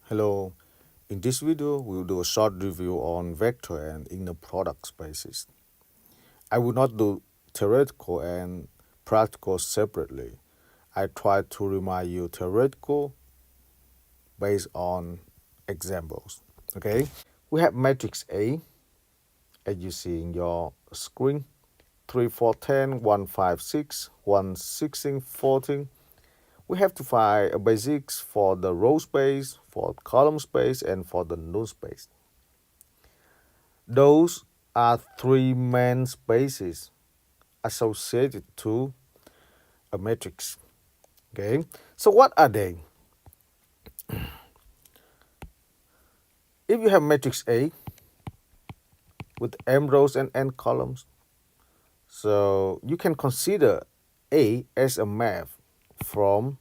Hello, in this video we will do a short review on vector and inner product spaces. I will not do theoretical and practical separately. I try to remind you theoretical based on examples. Okay, we have matrix A as you see in your screen 3, 4, 10, 1, 5, 6, 1, 16, 14. We have to find a basics for the row space, for column space, and for the null space. Those are three main spaces associated to a matrix. Okay, so what are they? If you have matrix A with m rows and n columns, so you can consider A as a map from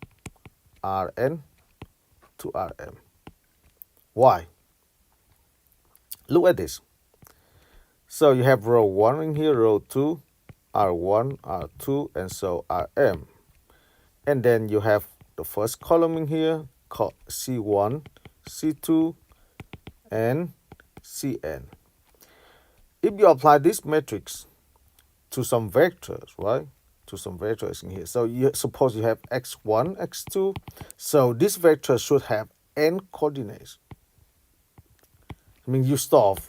Rn to Rm. Why? Look at this. So you have row 1 in here, row 2, R1, R2, and so Rm. And then you have the first column in here called C1, C2, and Cn. If you apply this matrix to some vectors, right? To some vectors in here. So you suppose you have x1, x2. So this vector should have n coordinates. I mean, you stop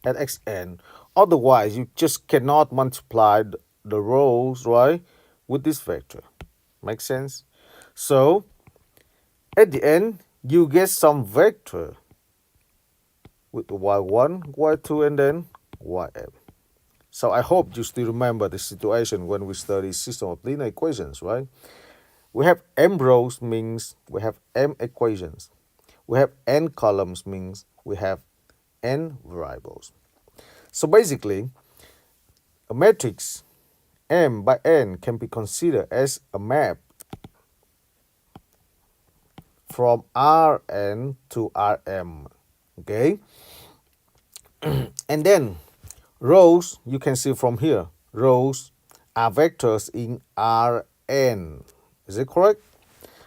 at xn. Otherwise, you just cannot multiply the rows, right, with this vector. Make sense? So at the end, you get some vector with y1, y2, and then ym. So I hope you still remember the situation when we study system of linear equations, right? We have m rows means we have m equations. We have n columns means we have n variables. So basically, a matrix m by n can be considered as a map from Rn to Rm. Okay? And then rows, you can see from here, rows are vectors in Rn. Is it correct?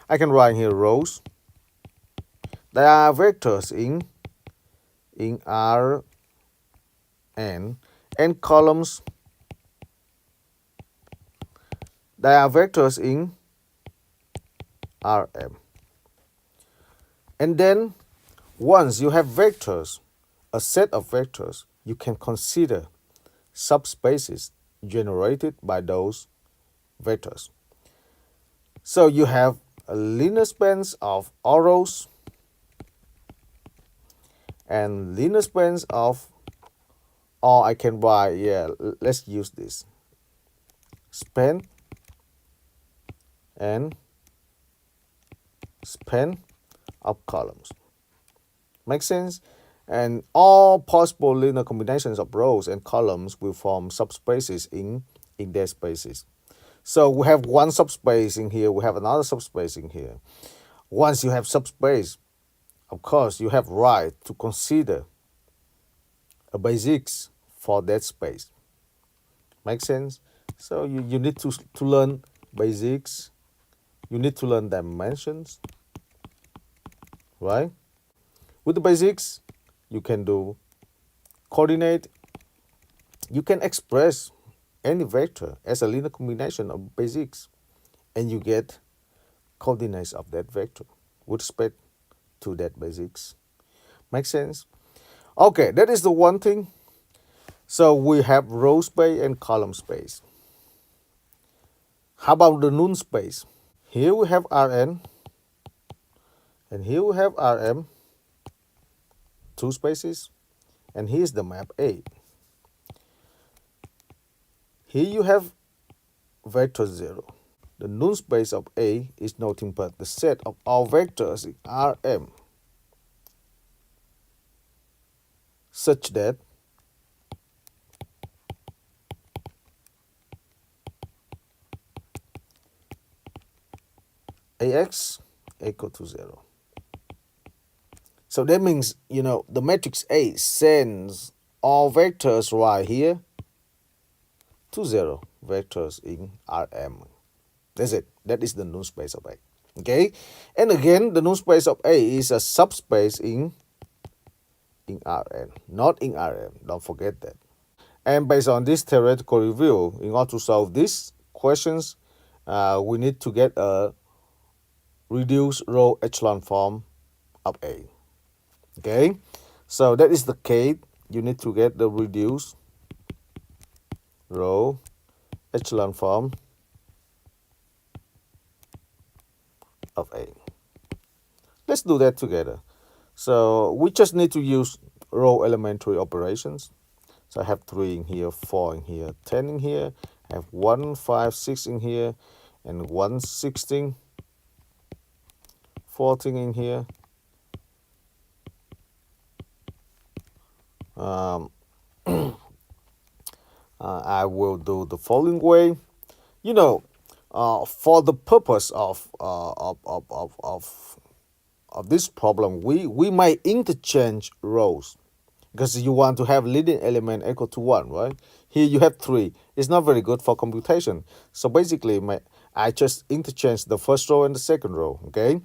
I can write here rows. They are vectors in Rn, and columns, they are vectors in Rm. And then once you have vectors, a set of vectors, you can consider subspaces generated by those vectors. So you have a linear spans of all rows and linear spans of, or I can write, let's use this, span and span of columns. Make sense? And all possible linear combinations of rows and columns will form subspaces in their spaces. So we have one subspace in here, we have another subspace in here. Once you have subspace, of course, you have right to consider a basics for that space. Make sense? So you need to learn basics. You need to learn dimensions, right? With the basics, you can do coordinate. You can express any vector as a linear combination of basics, and you get coordinates of that vector with respect to that basics. Make sense? Okay, that is the one thing. So we have row space and column space. How about the null space? Here we have Rn, and here we have Rm, two spaces, and here's the map A. Here you have vector 0. The null space of A is nothing but the set of all vectors in Rm such that Ax equal to 0. So that means, the matrix A sends all vectors right here to 0 vectors in Rm. That's it. That is the null space of A. Okay, and again, the null space of A is a subspace in Rn, not in Rm. Don't forget that. And based on this theoretical review, in order to solve these questions, we need to get a reduced row echelon form of A. Okay, so that is the case. You need to get the reduced row echelon form of A. Let's do that together. So we just need to use row elementary operations. So I have 3 in here, 4 in here, 10 in here. I have 1, 5, 6 in here, and 1, 16, 14 in here. I will do the following way. You know, for the purpose of this problem, we might interchange rows because you want to have leading element equal to 1, right? Here you have 3. It's not very good for computation. So basically, I just interchange the first row and the second row, okay?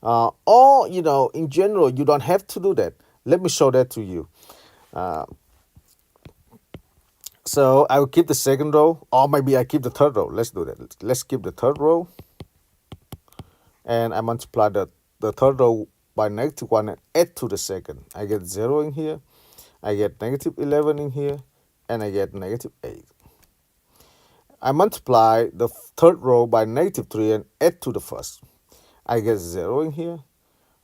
Or, in general, you don't have to do that. Let me show that to you. So I will keep the second row, or maybe I keep the third row. Let's do that. Let's keep the third row. And I multiply the third row by -1 and add to the second. I get 0 in here. I get -11 in here. And I get -8. I multiply the third row by -3 and add to the first. I get 0 in here.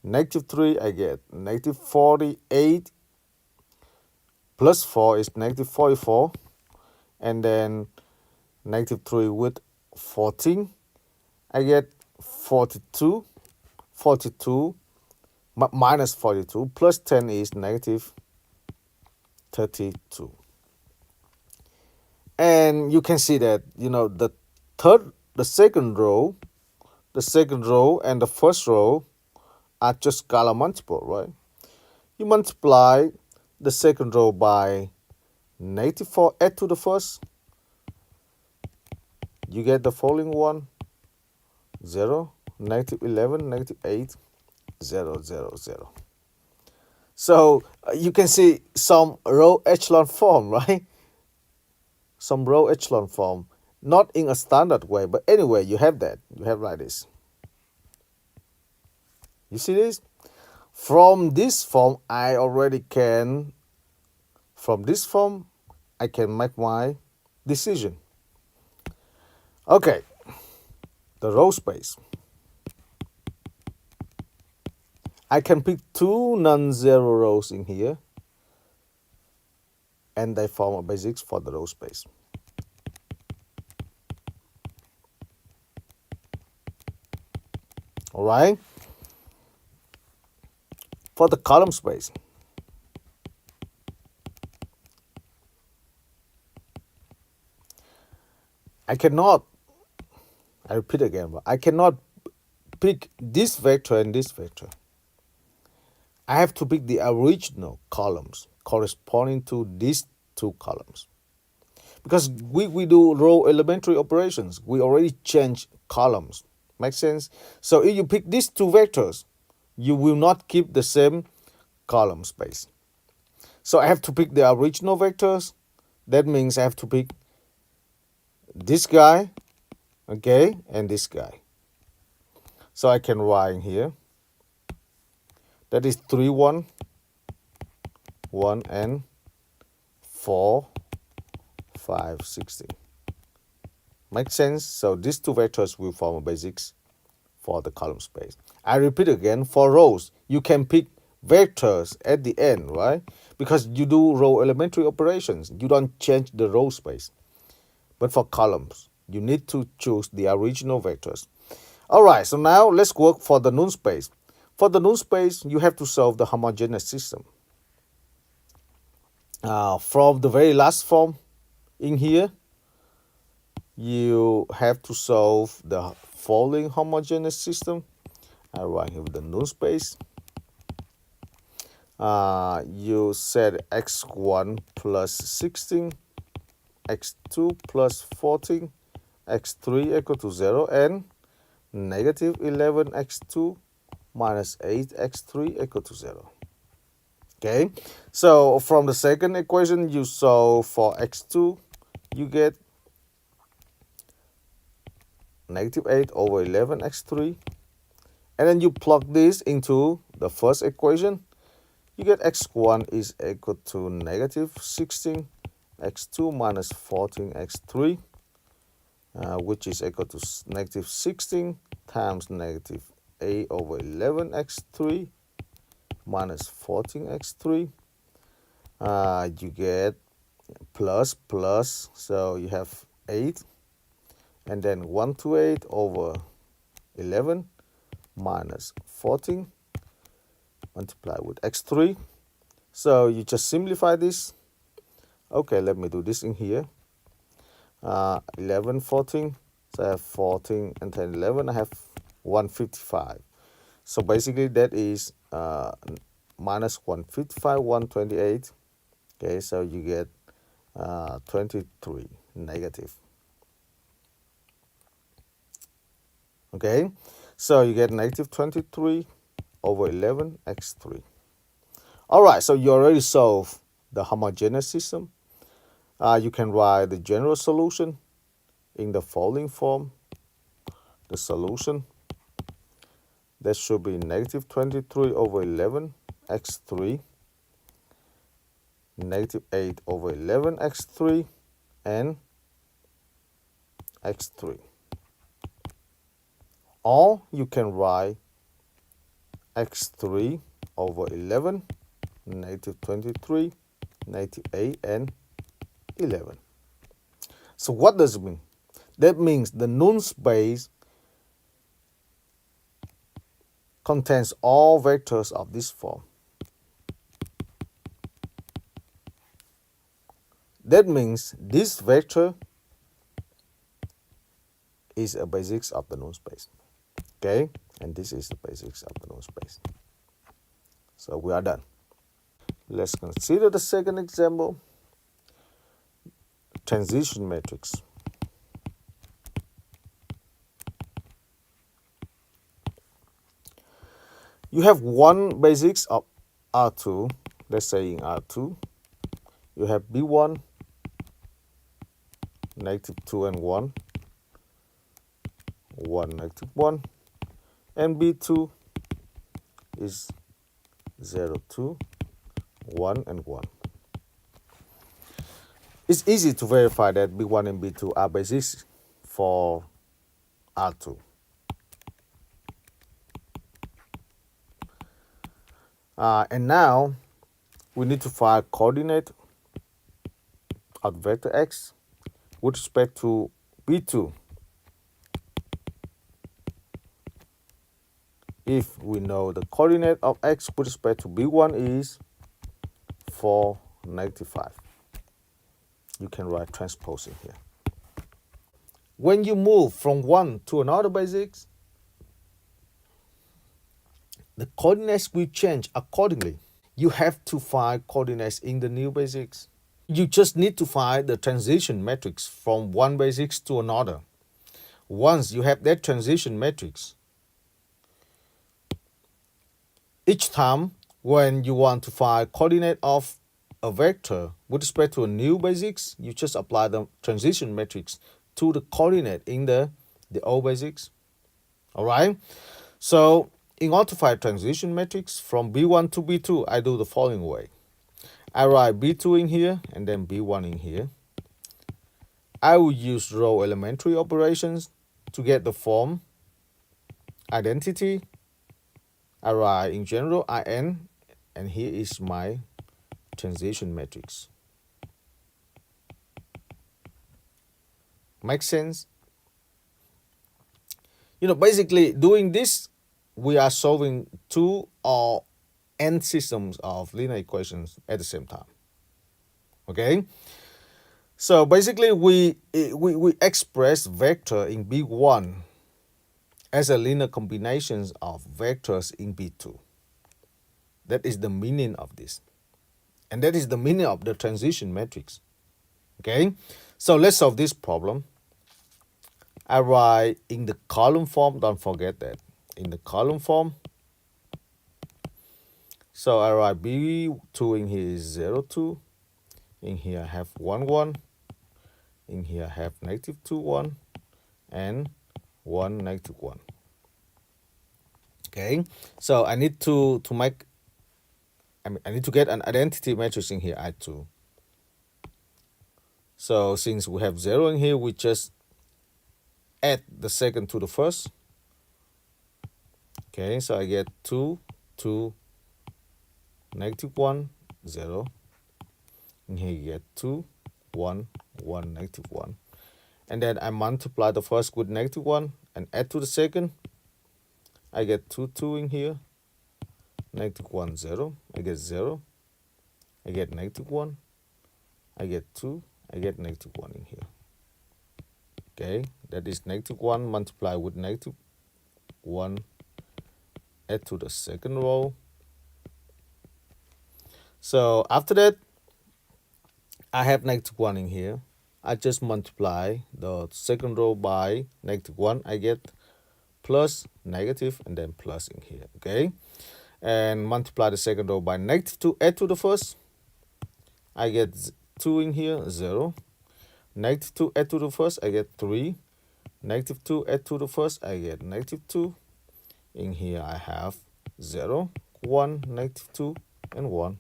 -3, I get -48. Plus 4 is -44. And then -3 with 14, I get 42. 42 minus 42 plus 10 is -32. And you can see that, the second row and the first row are just scalar multiple, right? You multiply the second row by -4, add to the first, you get the following one: 0, -11, -8, 0, 0, 0. So you can see some row echelon form, right? Some row echelon form, not in a standard way, but anyway, you have that. You have like this. You see this? From this form, I can make my decision. Okay, the row space. I can pick 2 non-zero rows in here, and they form a basics for the row space. All right. For the column space, I repeat again, I cannot pick this vector and this vector. I have to pick the original columns corresponding to these 2 columns. Because we do row elementary operations, we already change columns. Make sense? So if you pick these 2 vectors, you will not keep the same column space. So I have to pick the original vectors. That means I have to pick this guy, okay, and this guy. So I can write in here. That is 3, 1, 1, and 4, 5, 16. Makes sense? So these 2 vectors will form a basics for the column space. I repeat again, for rows, you can pick vectors at the end, right? Because you do row elementary operations. You don't change the row space. But for columns, you need to choose the original vectors. All right, so now let's work for the null space. For the null space, you have to solve the homogeneous system. From the very last form in here, you have to solve the following homogeneous system. I write here with the null space. You set x1 plus 16, x2 plus 14, x3 equal to 0, and negative 11x2 minus 8x3 equal to 0. Okay, so from the second equation you solve for x2, you get negative 8 over 11x3, and then you plug this into the first equation, you get x1 is equal to negative 16 x2 minus 14 x3, which is equal to negative 16 times negative 8 over 11 x3 minus 14 x3. You get plus plus, so you have 8, and then 128 over 11 minus 14 multiply with x3. So you just simplify this. Okay, let me do this in here. 11, 14, so I have 14 and 10, 11, I have 155. So basically that is minus 155, 128. Okay, so you get 23 negative. Okay, so you get negative 23 over 11 x3. All right, so you already solved the homogeneous system. You can write the general solution in the following form. The solution, that should be negative 23 over 11 x3, negative 8 over 11 x3, and x3. Or you can write x3 over 11, negative 23, negative 8, and 11. So what does it mean? That means the null space contains all vectors of this form. That means this vector is a basis of the null space. Okay, and this is the basis of the null space. So we are done. Let's consider the second example. Transition matrix. You have one basis of R2, let's say in R2. You have B1, negative 2 and 1, 1, negative 1, and B2 is 0, 2, 1, and 1. It's easy to verify that B1 and B2 are bases for R2. And now we need to find coordinate of vector x with respect to B2. If we know the coordinate of x with respect to B1 is 4, negative 5. You can write transpose in here. When you move from one to another basis, the coordinates will change accordingly. You have to find coordinates in the new basis. You just need to find the transition matrix from one basis to another. Once you have that transition matrix, each time when you want to find coordinate of a vector with respect to a new basis, you just apply the transition matrix to the coordinate in the old basis. All right? So in order to find transition matrix from B1 to B2, I do the following way. I write B2 in here and then B1 in here. I will use row elementary operations to get the form identity. I write in general IN, and here is my transition matrix. Make sense? Basically doing this, we are solving two or n systems of linear equations at the same time. Okay? So basically we express vector in B1 as a linear combinations of vectors in B2. That is the meaning of this. And that is the meaning of the transition matrix. Okay? So let's solve this problem. I write in the column form. Don't forget that. In the column form. So I write B2 in here is 0, 2. In here I have 1, 1. In here I have -2, 1. And 1, -1. Okay. So I need to make, I need to get an identity matrix in here, I2. So since we have 0 in here, we just add the second to the first. Okay, so I get 2, 2, -1, 0. And here you get 2, 1, 1, -1. And then I multiply the first with -1 and add to the second. I get 2, 2 in here. -1, 0. I get 0. I get -1. I get 2. I get -1 in here. Okay, that is -1 multiplied with -1. Add to the second row. So after that, I have -1 in here. I just multiply the second row by -1. I get plus, negative, and then plus in here. Okay, and multiply the second row by -2. Add to the first. I get 2 in here, 0. -2 add to the first. I get 3. -2 add to the first. I get -2. In here I have 0, 1, -2, and 1.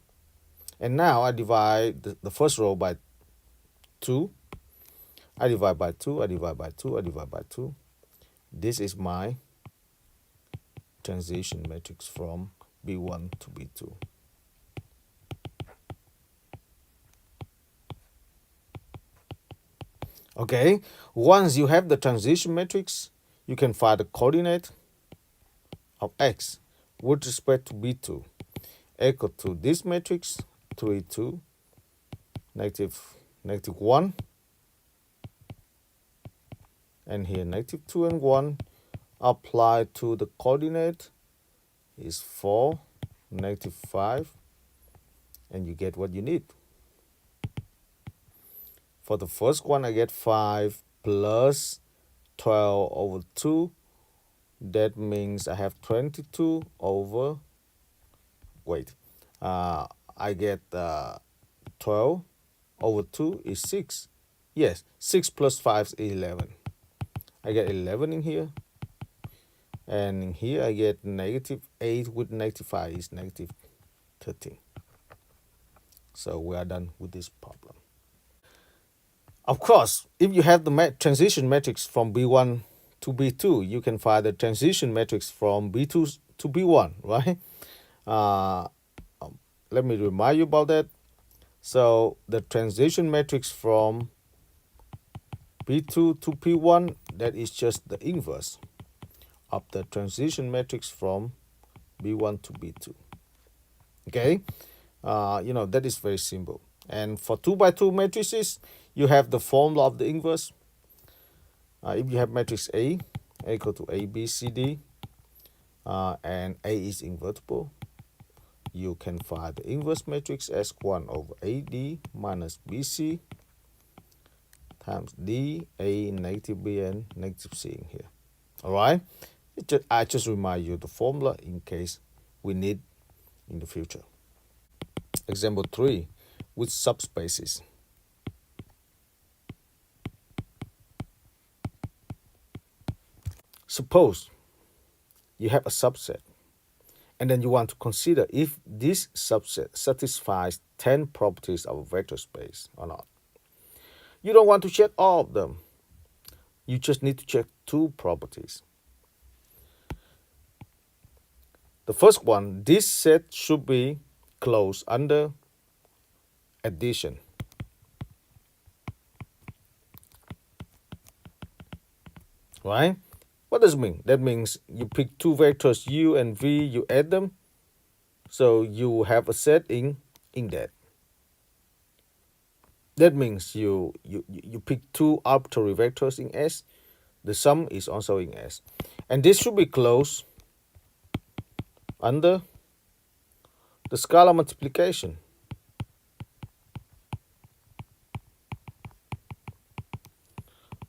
And now I divide the first row by 2. I divide by 2, I divide by 2, I divide by 2. This is my transition matrix from B1 to B2. Okay, once you have the transition matrix, you can find the coordinate of x with respect to B2 equal to this matrix 3, 2, -1, and here -2 and 1 applied to the coordinate is 4, -5, and you get what you need. For the first one, I get 5 plus 12 over 2. That means I have 22 over, I get 12 over 2 is 6. Yes, 6 plus 5 is 11. I get 11 in here. And in here I get -8 with -5 is -13. So we are done with this problem. Of course, if you have the transition matrix from B1 to B2, you can find the transition matrix from B2 to B1, right? Let me remind you about that. So the transition matrix from B2 to P1, that is just the inverse of the transition matrix from B1 to B2. Okay, that is very simple. And for 2 by 2 matrices, you have the formula of the inverse. If you have matrix A equal to A, B, C, D, and A is invertible, you can find the inverse matrix as 1 over AD minus BC times D, A, -B, and -C in here. All right? I just remind you the formula in case we need in the future. Example 3, with subspaces. Suppose you have a subset, and then you want to consider if this subset satisfies 10 properties of a vector space or not. You don't want to check all of them. You just need to check 2 properties. The first one, this set should be closed under addition. Right? What does it mean? That means you pick 2 vectors u and v, you add them, so you have a set in that. That means you pick 2 arbitrary vectors in S. The sum is also in S. And this should be closed under the scalar multiplication.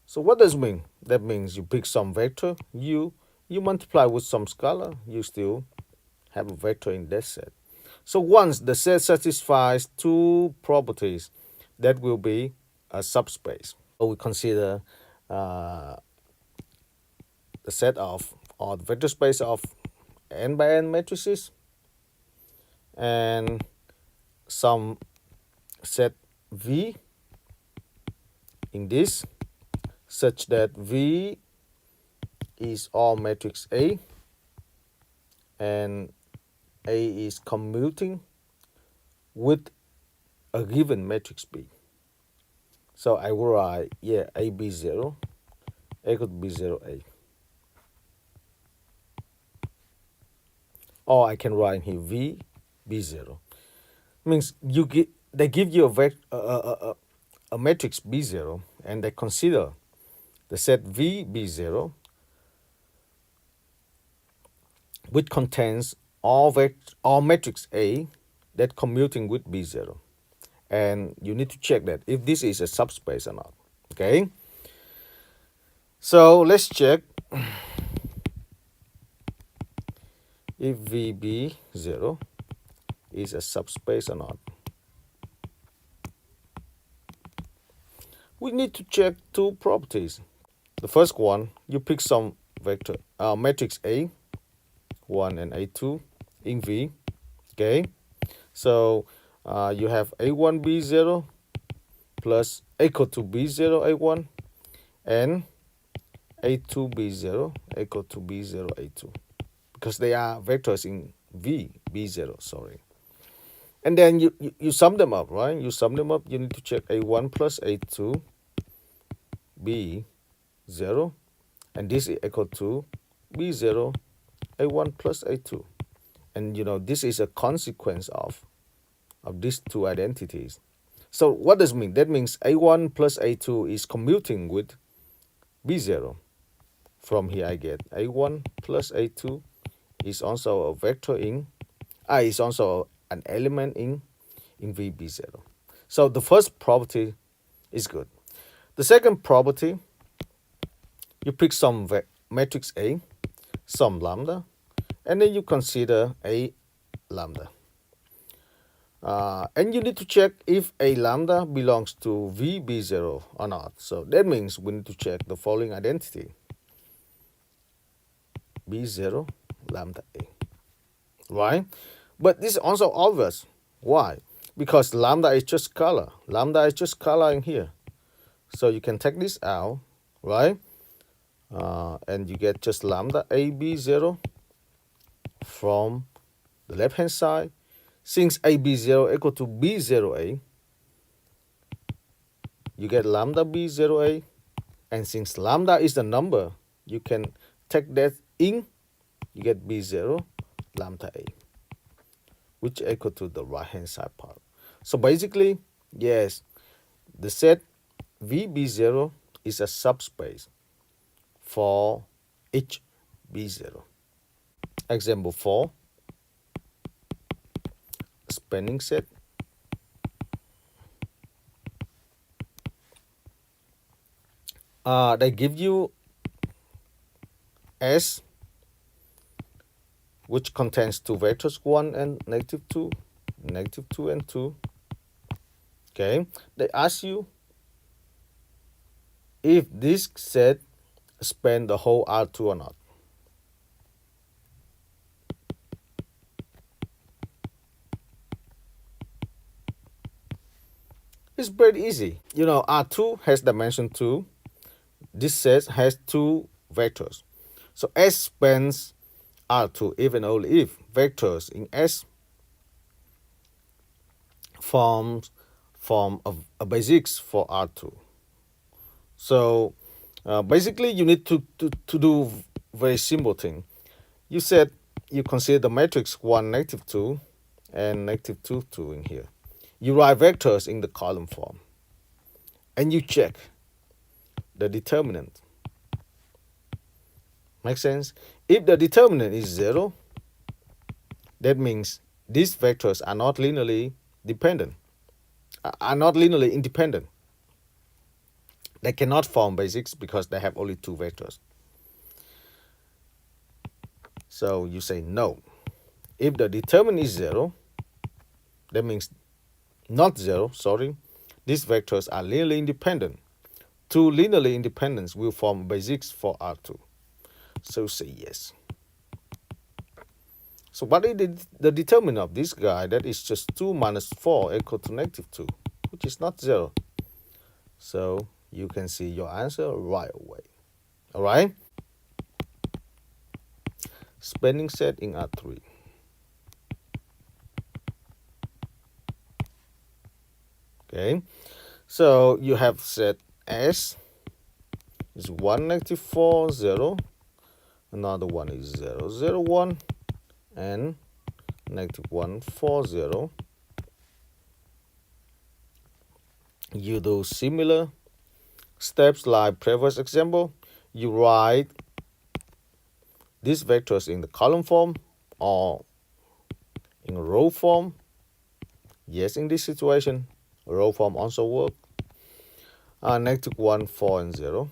So what does it mean? That means you pick some vector, you multiply with some scalar, you still have a vector in that set. So once the set satisfies two properties, that will be a subspace. So we consider uh, the set of, or the vector space of n by n matrices and some set V in this, such that V is all matrix A and A is commuting with a given matrix B. So I will write, yeah, A B0 equal to B0A. Or I can write here V B0. Means they give you a matrix B0 and they consider the set V B0 which contains all matrix A that commuting with B0. And you need to check that if this is a subspace or not. Okay? So let's check if VB0 is a subspace or not. We need to check two properties. The first one, you pick some vector, matrix A, 1 and A2 in V. Okay? So you have A1 B0 plus equal to B0 A1 and A2 B0 equal to B0 A2 because they are vectors in V B0, sorry. And then you sum them up, right? You sum them up, you need to check A1 plus A2 B0 and this is equal to B0 A1 plus A2. And you know this is a consequence of these two identities. So what does it mean? That means A1 plus A2 is commuting with B0. From here I get A1 plus A2 is also a vector in, is also an element in VB0. So the first property is good. The second property, you pick some matrix A, some lambda, and then you consider A lambda. And you need to check if A lambda belongs to VB0 or not. So that means we need to check the following identity. B0 lambda A. Right? But this is also obvious. Why? Because lambda is just scalar. Lambda is just scalar in here. So you can take this out, right? And you get just lambda A B0 from the left hand side. Since A B0 equal to B0A, you get lambda B0A. And since lambda is the number, you can take that in, you get B0 lambda A, which equal to the right hand side part. So basically, yes, the set VB0 is a subspace for each B0. Example 4, spanning set. They give you S, which contains two vectors, 1 and -2, -2 and 2. Okay, they ask you if this set span the whole R2 or not. It's pretty easy. You know, R2 has dimension 2. This set has two vectors. So S spans R2 if and only if vectors in S form a basis for R2. So basically you need to do very simple thing. You said you consider the matrix 1, -2 and -2, 2 in here. You write vectors in the column form and you check the determinant. Make sense? If the determinant is 0, that means these vectors are not linearly dependent, are not linearly independent. They cannot form basics because they have only two vectors. So you say no. If the determinant is 0, that means not 0, sorry, these vectors are linearly independent. Two linearly independents will form basics for R2. So say yes. So what is the determinant of this guy? That is just 2 minus 4 equal to negative 2, which is not 0. So you can see your answer right away. All right? Spanning set in R3. Okay, so you have set S is 1, negative 4, 0. Another one is 0, 0, 1, and negative 1, 4, 0. You do similar steps like previous example. You write these vectors in the column form or in row form. Yes, in this situation, row form also work. Negative 1, 4, and 0.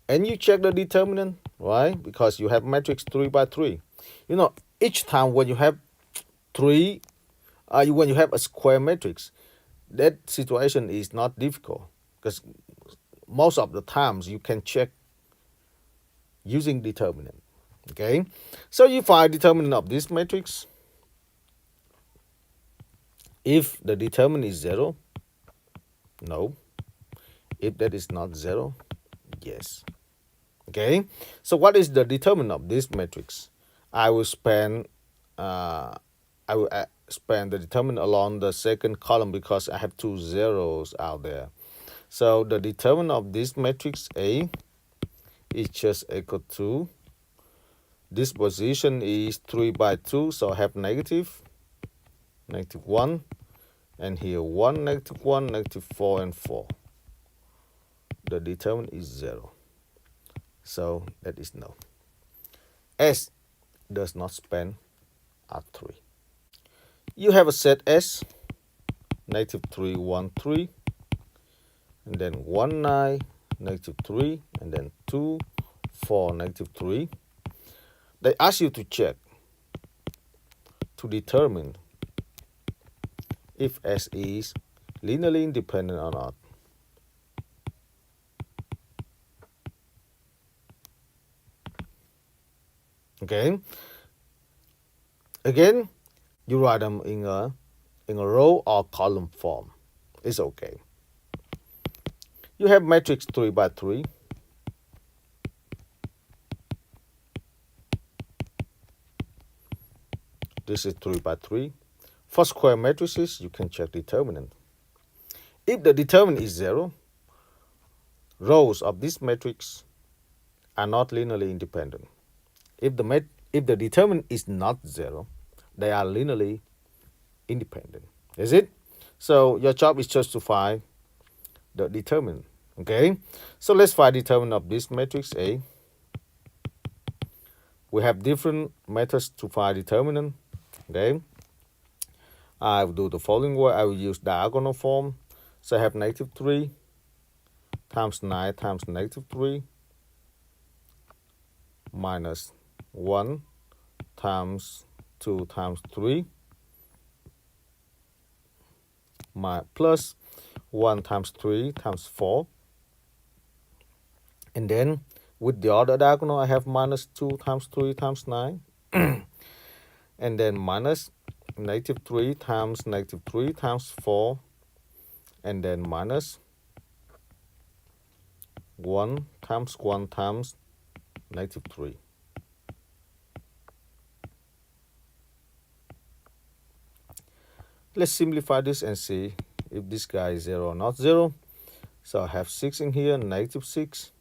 And you check the determinant, right? Because you have matrix 3 by 3. You know, each time when you have 3, when you have a square matrix, that situation is not difficult because most of the times you can check using determinant. Okay, so you find determinant of this matrix. If the determinant is 0, no. If that is not 0, yes. Okay, so what is the determinant of this matrix? I will span the determinant along the second column because I have two zeros out there. So the determinant of this matrix A is just equal to, this position is 3 by 2, so I have negative 1, and here 1, negative 1, negative 4, and 4. The determinant is 0. So that is no. S does not span R3. You have a set S, negative 3, 1, 3, and then 1, 9, negative 3, and then 2, 4, negative 3. They ask you to check to determine if S is linearly independent or not. Okay. Again, you write them in a row or column form. It's okay. You have matrix 3 by 3. This is 3 by 3. For square matrices, you can check determinant. If the determinant is 0, rows of this matrix are not linearly independent. If the determinant is not 0, they are linearly independent. Is it? So your job is just to find the determinant. Okay, so let's find determinant of this matrix A. We have different methods to find determinant. Okay, I will do the following way. I will use diagonal form. So I have negative 3 times 9 times negative 3 minus 1 times 2 times 3 plus 1 times 3 times 4. And then with the other diagonal, I have minus 2 times 3 times 9. And then minus negative 3 times negative 3 times 4. And then minus 1 times negative 3. Let's simplify this and see if this guy is 0 or not 0. So I have 6 in here, negative 6.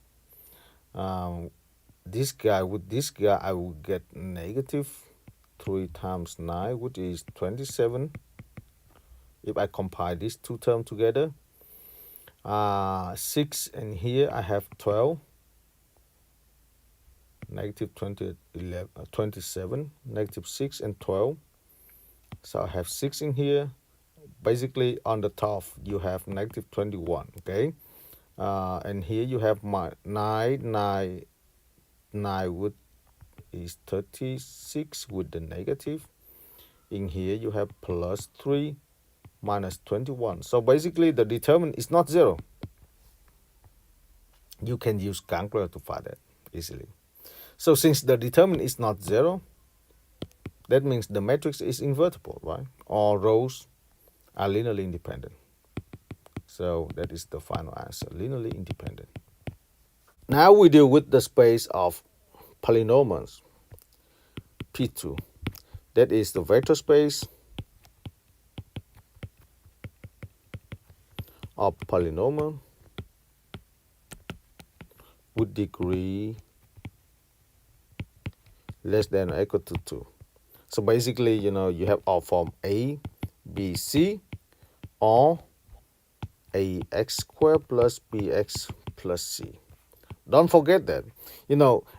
This guy, with this guy, I will get negative 3 times 9, which is 27. If I compile these two terms together, 6 and here I have 12. Negative 27, negative 6 and 12. So I have 6 in here. Basically, on the top, you have negative 21, okay? And here you have my 9 with is 36 with the negative. In here you have plus 3 minus 21. So basically the determinant is not 0. You can use calculator to find that easily. So since the determinant is not 0, that means the matrix is invertible, right? All rows are linearly independent. So that is the final answer, linearly independent. Now we deal with the space of polynomials, P2. That is the vector space of polynomial with degree less than or equal to 2. So basically, you have all form A, B, C, or ax squared plus bx plus c. Don't forget that,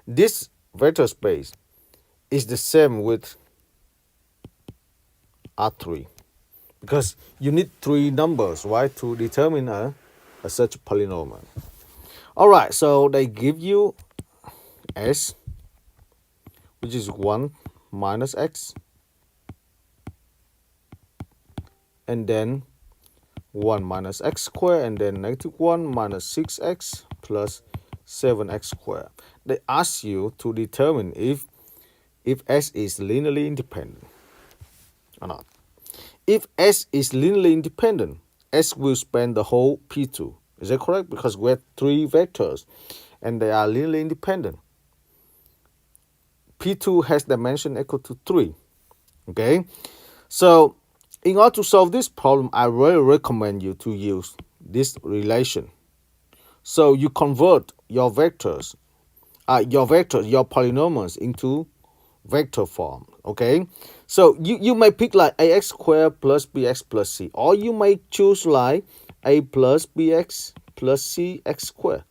this vector space is the same with R3 because you need 3 numbers, right, to determine a such polynomial. All right, so they give you s, which is 1 minus x, and then 1 minus x squared, and then negative 1 minus 6x plus 7x squared. They ask you to determine if s is linearly independent or not. If s is linearly independent, s will span the whole P2. Is that correct? Because we have 3 vectors and they are linearly independent. P2 has dimension equal to 3. Okay? So in order to solve this problem, I really recommend you to use this relation. So you convert your vectors, your polynomials into vector form. Okay, so you may pick like ax squared plus bx plus c, or you may choose like a plus bx plus c x squared.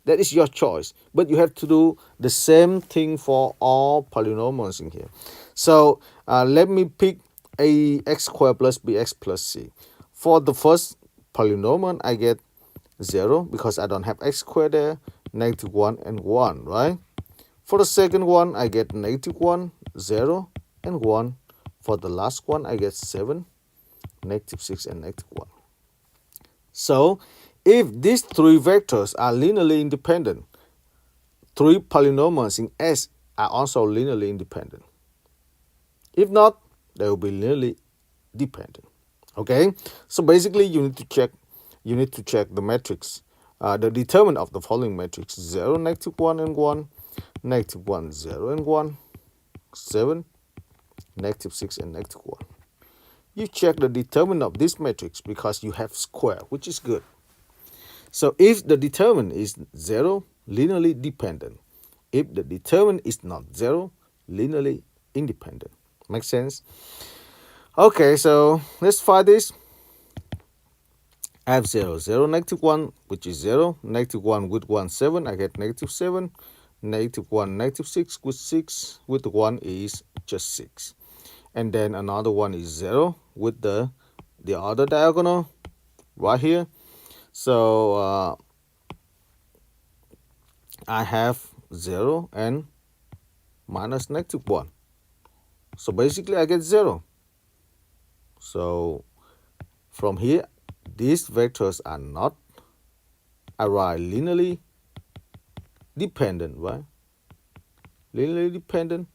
That is your choice, but you have to do the same thing for all polynomials in here. So let me pick a x squared plus bx plus c. For the first polynomial, I get 0 because I don't have x squared there, negative 1 and 1, right? For the second one, I get negative 1, 0, and 1. For the last one, I get 7, negative 6, and negative 1. So, if these 3 vectors are linearly independent, 3 polynomials in S are also linearly independent. If not, they will be linearly dependent. Okay? So basically, you need to check the matrix, the determinant of the following matrix: 0, negative 1, and 1, negative 1, 0, and 1, 7, negative 6, and negative 1. You check the determinant of this matrix because you have square, which is good. So if the determinant is 0, linearly dependent. If the determinant is not 0, linearly independent. Make sense? Okay, so let's find this. I have 0, 0, negative 1, which is 0. Negative 1 with 1, 7. I get negative 7. Negative 1, negative 6 with 6 with 1 is just 6. And then another one is 0 with the other diagonal right here. So I have 0 and minus negative 1. So basically I get 0. So from here, these vectors are linearly dependent, right? Linearly dependent.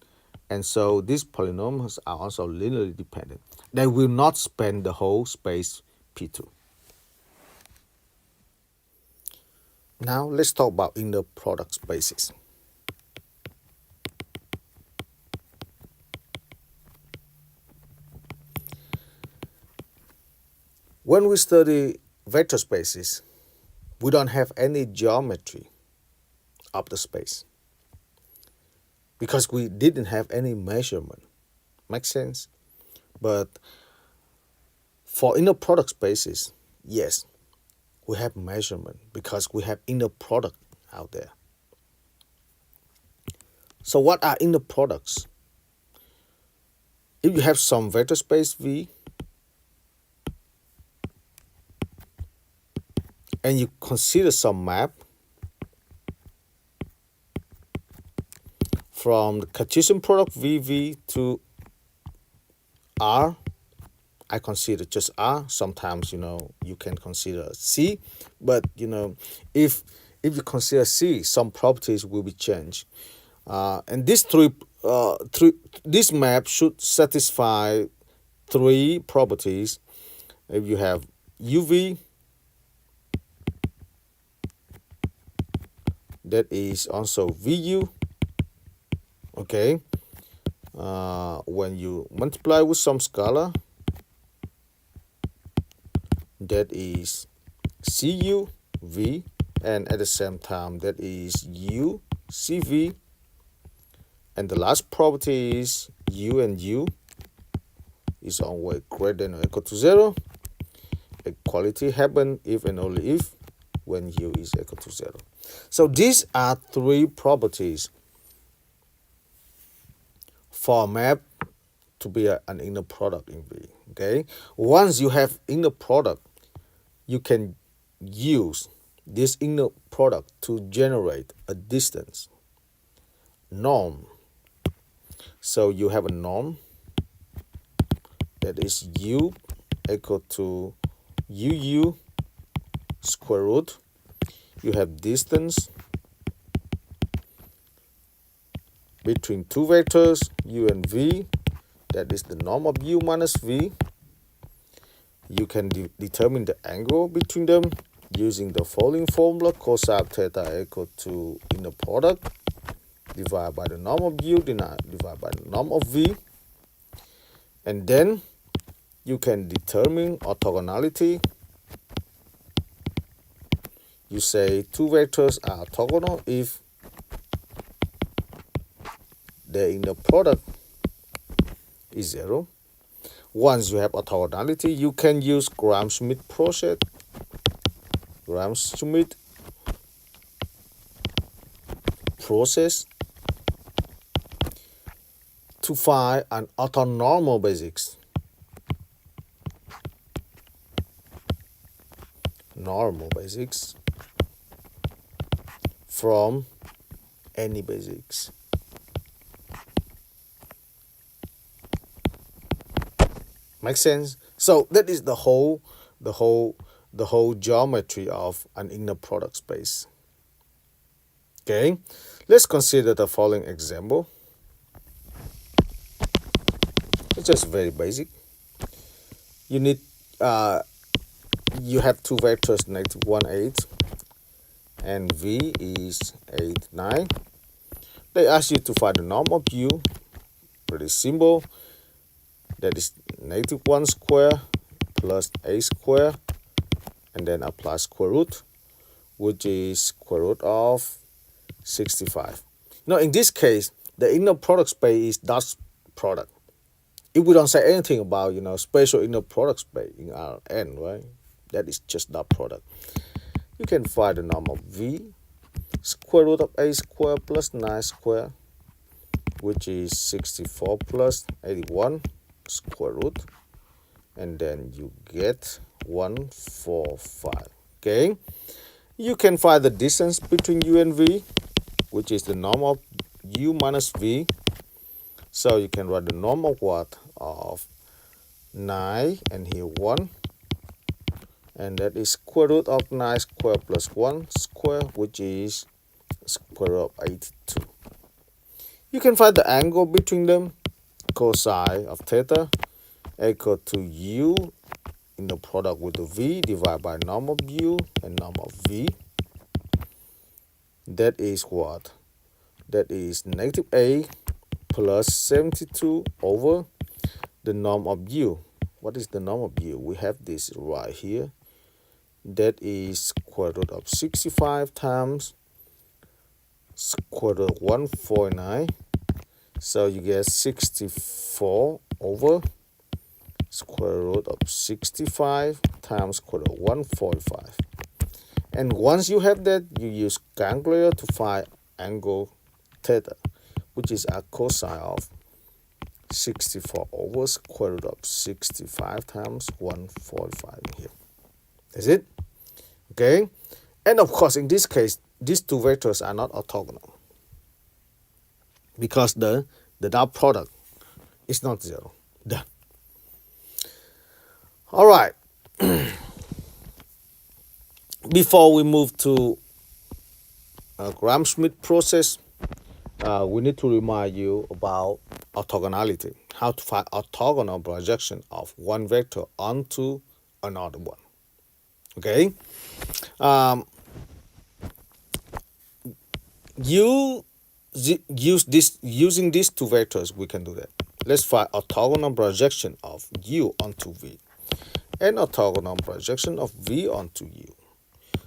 And so these polynomials are also linearly dependent. They will not span the whole space P2. Now let's talk about inner product spaces. When we study vector spaces, we don't have any geometry of the space because we didn't have any measurement. Make sense? But for inner product spaces, yes, we have measurement because we have inner product out there. So what are inner products? If you have some vector space V and you consider some map from the Cartesian product VV to R. I consider just R. Sometimes, you can consider C, but if you consider C, some properties will be changed. And this map should satisfy three properties. If you have UV, that is also VU. Okay. When you multiply with some scalar, that is CUV, and at the same time that is UCV, and the last property is U and U is always greater than or equal to 0. Equality happen if and only if when U is equal to 0. So these are three properties for a map to be an inner product in V. Okay, once you have inner product, you can use this inner product to generate a distance norm. So you have a norm that is U equal to UU square root. You have distance between two vectors U and V, that is the norm of U minus V. You can determine the angle between them using the following formula: cosine theta equal to inner product divided by the norm of U divided by the norm of V. And then you can determine orthogonality. You say two vectors are orthogonal if their inner product is 0. Once you have orthogonality, you can use Gram-Schmidt process. Gram-Schmidt process to find an orthonormal basics. Normal basics from any basics. Make sense? So that is the whole geometry of an inner product space. Okay, let's consider the following example. It's just very basic. You need you have two vectors -1, 8, and V is 8, 9. They ask you to find the norm of U. Pretty simple. That is -1 square plus a square, and then apply square root, which is square root of 65. Now in this case, the inner product space is dot product. If we don't say anything about special inner product space in Rn, right? That is just dot product. You can find the norm of V, square root of a square plus 9 square, which is 64 plus 81 square root, and then you get 145. Okay, you can find the distance between U and V, which is the norm of U minus V. So you can write the norm of what? Of 9 and here 1, and that is square root of 9 square plus 1 square, which is square root of 82. You can find the angle between them. Cosine of theta equal to U in the product with the V divided by norm of U and norm of V. That is what? That is -a plus 72 over the norm of U. What is the norm of U? We have this right here. That is square root of 65 times square root of 149. So you get 64 over square root of 65 times square root of 145. And once you have that, you use calculator to find angle theta, which is a cosine of 64 over square root of 65 times 145 here. That's it. Okay, and of course in this case these two vectors are not orthogonal because the dot product is not 0. Done. All right, before we move to Gram-Schmidt process, we need to remind you about orthogonality, how to find orthogonal projection of one vector onto another one. Okay, you use this using these two vectors. We can do that. Let's find orthogonal projection of U onto V and orthogonal projection of V onto U.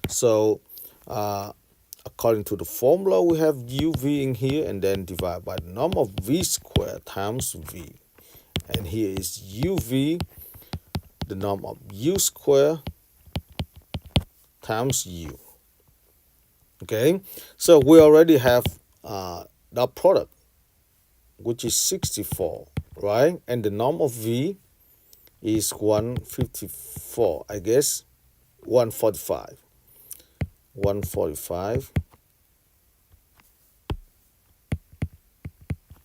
So according to the formula, we have uv in here and then divide by the norm of v squared times v. And here is uv, the norm of u squared times u. Okay, so we already have that product, which is 64, right? And the norm of v is 154, I guess, 145. 145.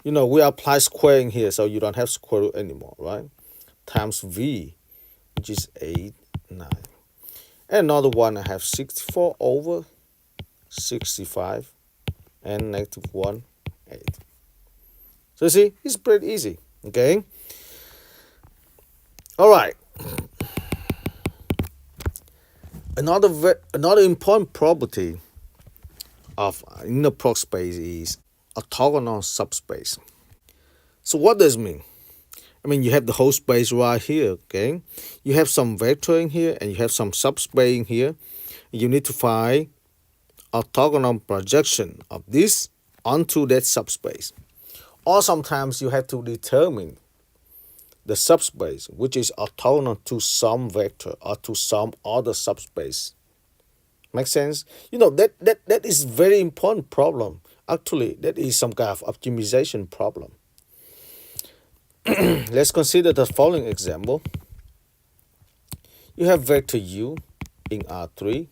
You know, we apply squaring here, so you don't have square root anymore, right? Times v, which is 8, 9. And another one, I have 64 over 65 and negative 1, 8. So you see, it's pretty easy, okay? All right. Another important property of inner product space is orthogonal subspace. So what does it mean? I mean, you have the whole space right here, okay? You have some vector in here and you have some subspace in here. You need to find orthogonal projection of this onto that subspace. Or sometimes you have to determine the subspace which is orthogonal to some vector or to some other subspace. Make sense? You know, that is very important problem. Actually, that is some kind of optimization problem. Let's consider the following example. You have vector u in R3.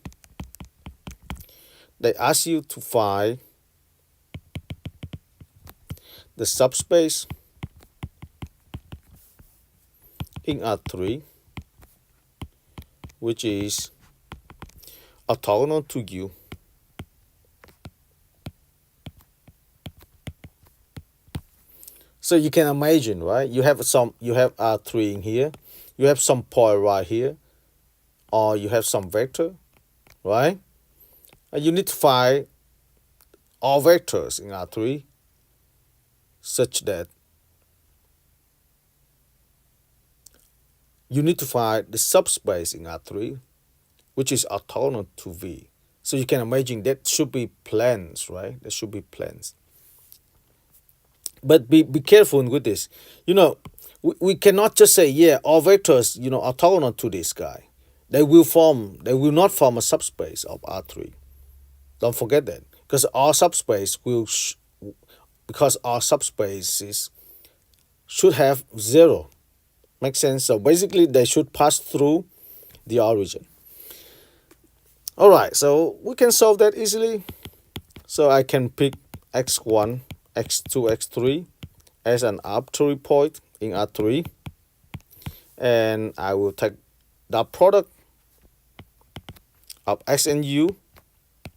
They ask you to find the subspace in R3, which is orthogonal to U. So you can imagine, right? You have R3 in here, you have some point right here, or you have some vector, right? And you need to find all vectors in R3 such that you need to find the subspace in R3, which is orthogonal to V. So you can imagine that should be planes, right? There should be planes. But be careful with this. You know, we cannot just say, yeah, all vectors, you know, are orthogonal to this guy. They will not form a subspace of R3. Don't forget that. Because our subspace subspaces should have 0. Makes sense? So basically they should pass through the origin. All right, so we can solve that easily. So I can pick x1, x2, x3 as an arbitrary point in R3. And I will take that product of x and u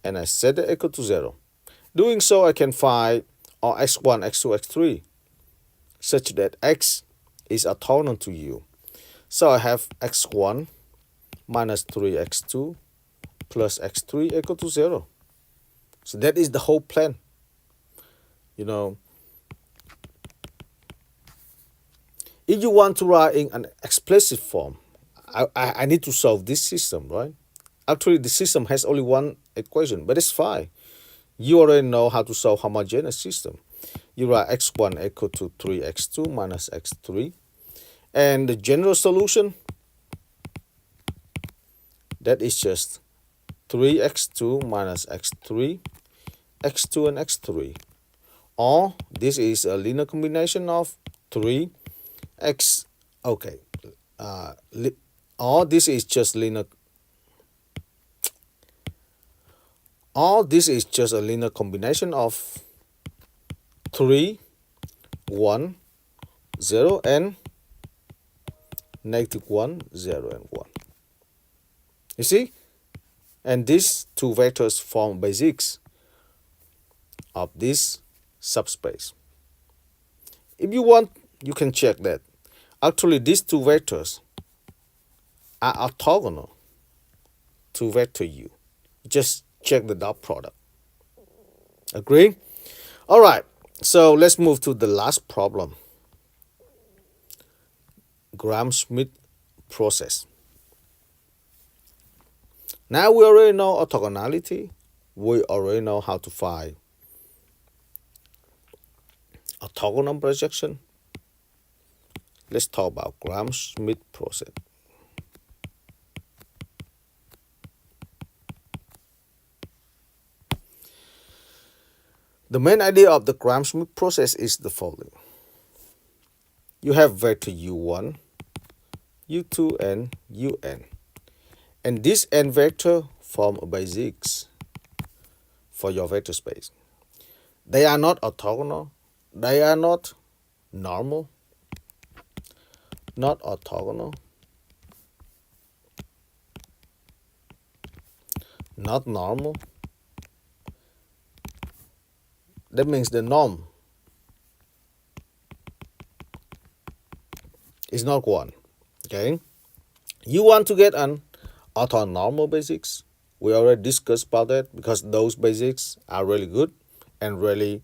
and I set it equal to 0. Doing so, I can find our x1, x2, x3 such that x is orthogonal to u. So I have x1 minus 3x2 plus x3 equal to 0. So that is the whole plan. You know, if you want to write in an explicit form, I need to solve this system, right? Actually, the system has only one equation, but it's fine. You already know how to solve homogeneous system. You write x1 equal to 3x2 minus x3. And the general solution, that is just 3x2 minus x3, x2 and x3. Or this is a linear combination of 3x, okay. Or this is just linear, All this is just a linear combination of 3, 1, 0, and -1, 0, and 1. You see? And these two vectors form basics of this subspace. If you want, you can check that. Actually, these two vectors are orthogonal to vector u. Just check the dot product. Agree? All right, so let's move to the last problem. Gram-Schmidt process. Now we already know orthogonality. We already know how to find orthogonal projection. Let's talk about Gram-Schmidt process. The main idea of the Gram-Schmidt process is the following. You have vector u1, u2, and un. And this n vector form a basics for your vector space. They are not orthogonal. They are not normal. Not orthogonal. Not normal. That means the norm is not 1. Okay? You want to get an orthonormal basics. We already discussed about that because those basics are really good and really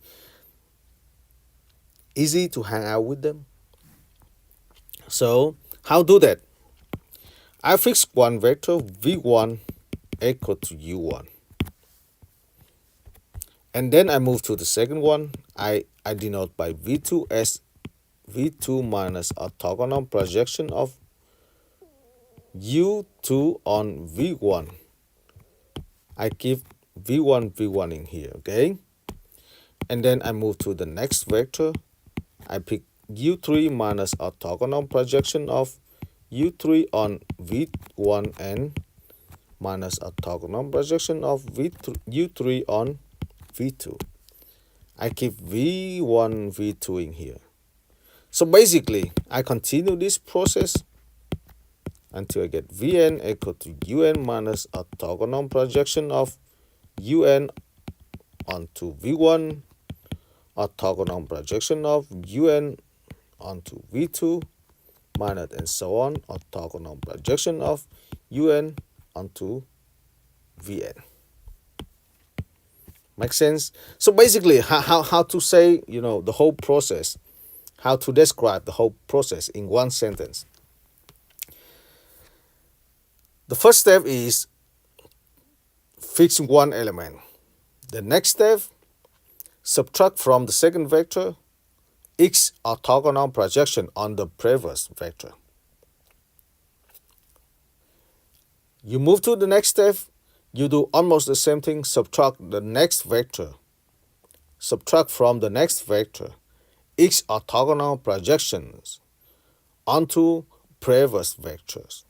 easy to hang out with them. So, how do that? I fix one vector v1 equal to u1. And then I move to the second one. I denote by v2 as v2 minus orthogonal projection of u2 on v1. I keep v1 in here, okay? And then I move to the next vector. I pick u3 minus orthogonal projection of u3 on v1 and minus orthogonal projection of u3 on v2. I keep v1, v2 in here. So basically, I continue this process until I get vn equal to un minus orthogonal projection of un onto v1, orthogonal projection of un onto v2, minus and so on, orthogonal projection of un onto vn. Make sense? So basically, how to say, the whole process, how to describe the whole process in one sentence. The first step is fixing one element. The next step, subtract from the second vector its orthogonal projection on the previous vector. You move to the next step, you do almost the same thing, subtract the next vector. Subtract from the next vector its orthogonal projections onto previous vectors.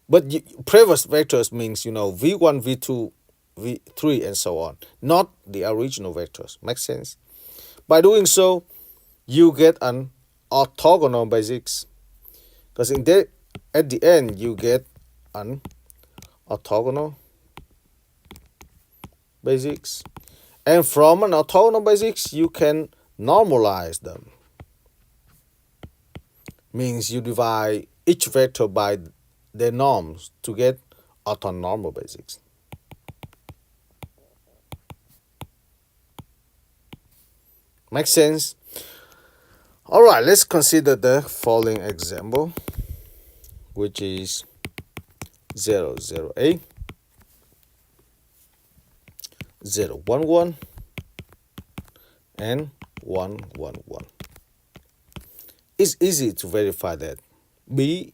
But previous vectors means, v1, v2, v3, and so on, not the original vectors. Make sense? By doing so, you get an orthogonal basics. Because at the end, you get an orthogonal basics. And from an orthogonal basics, you can normalize them. Means you divide each vector by their norms to get orthonormal basics. Make sense? All right, let's consider the following example, which is 0, 0, 8, 0, 1, 1, and 1, 1, 1. It's easy to verify that B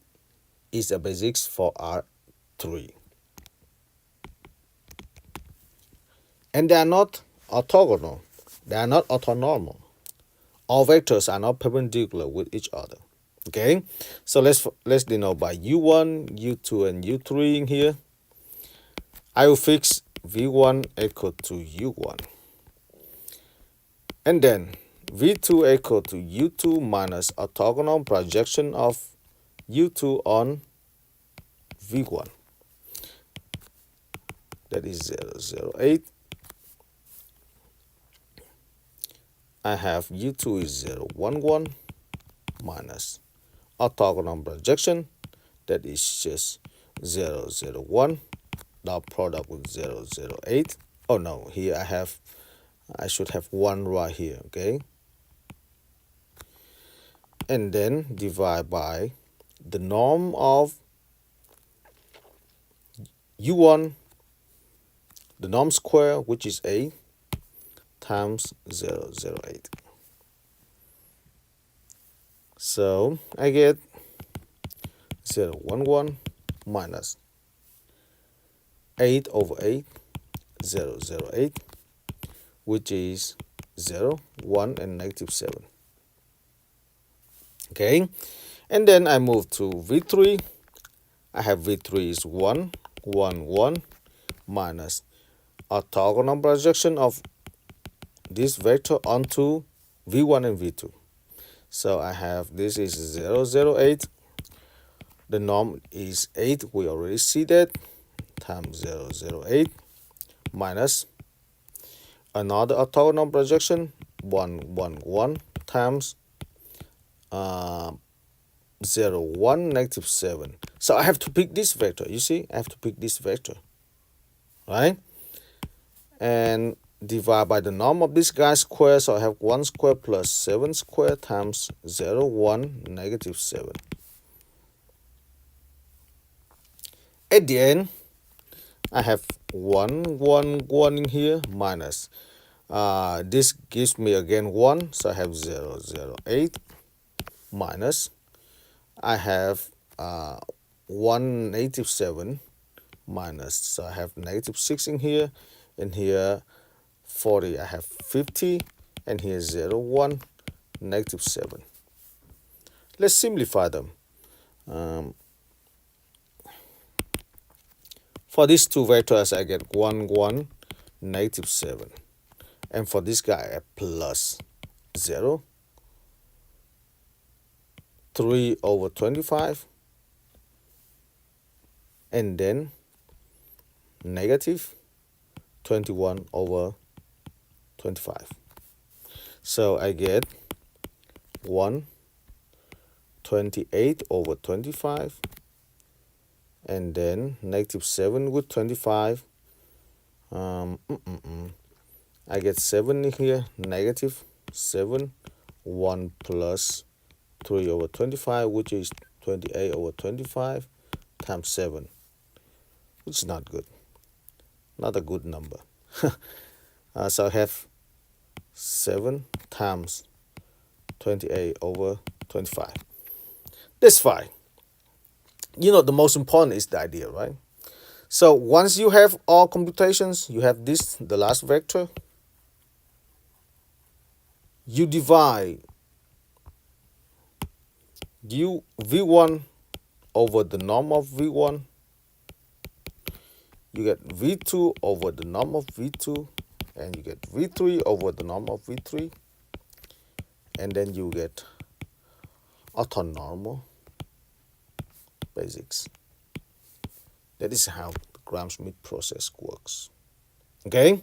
is a basics for R3. And they are not orthogonal. They are not orthonormal. All vectors are not perpendicular with each other. Okay, so let's denote by u1, u2, and u3 in here. I will fix V1 equal to U1. And then V2 equal to U2 minus orthogonal projection of U2 on V1. That is 0, 0, 8. I have U2 is 0, 1, 1 minus orthogonal projection. That is just 0, 0, 1. Dot product with 0, 0, 8. Oh no, here I should have 1 right here, okay? And then divide by the norm of U1, the norm square, which is 8, times 0, 0, 8. So I get 0, 1, 1 minus 8 over 8, 0, 0, 8, which is 0, 1, and negative 7. Okay, and then I move to V3. I have V3 is 1, 1, 1 minus orthogonal projection of this vector onto V1 and V2. So I have this is 0, 0, 8. The norm is 8. We already see that. Times 0, 0, 8 minus another orthogonal projection 1, 1, 1 times 0, 1, negative 7. So I have to pick this vector. You see, I have to pick this vector, right? And divide by the norm of this guy square. So I have 1 square plus 7 square times 0, 1, negative 7. At the end, I have 1, 1, 1 in here minus. This gives me again 1. So I have 0, 0, 8 minus. I have 1, negative 7 minus. So I have negative 6 in here. In here 40, I have 50, and here 0, 1, negative 7. Let's simplify them. For these two vectors, I get 1, 1, negative 7. And for this guy, I plus 0, 3 over 25, and then negative 21 over 25. So I get 1, 28 over 25, and then negative 7 with 25. I get 7 here, negative 7, 1 plus 3 over 25, which is 28 over 25 times 7, which is not good. Not a good number. So I have 7 times 28 over 25. That's fine. You know, the most important is the idea, right? So once you have all computations, you have this, the last vector. You divide V1 over the norm of V1. You get V2 over the norm of V2, and you get V3 over the norm of V3, and then you get orthonormal basics. That is how the Gram-Schmidt process works. Okay?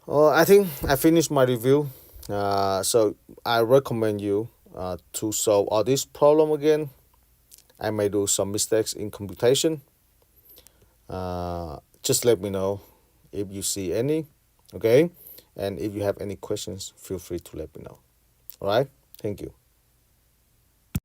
I think I finished my review. So I recommend you to solve all this problem again. I may do some mistakes in computation. Just let me know if you see any, okay? And if you have any questions, feel free to let me know. All right? Thank you.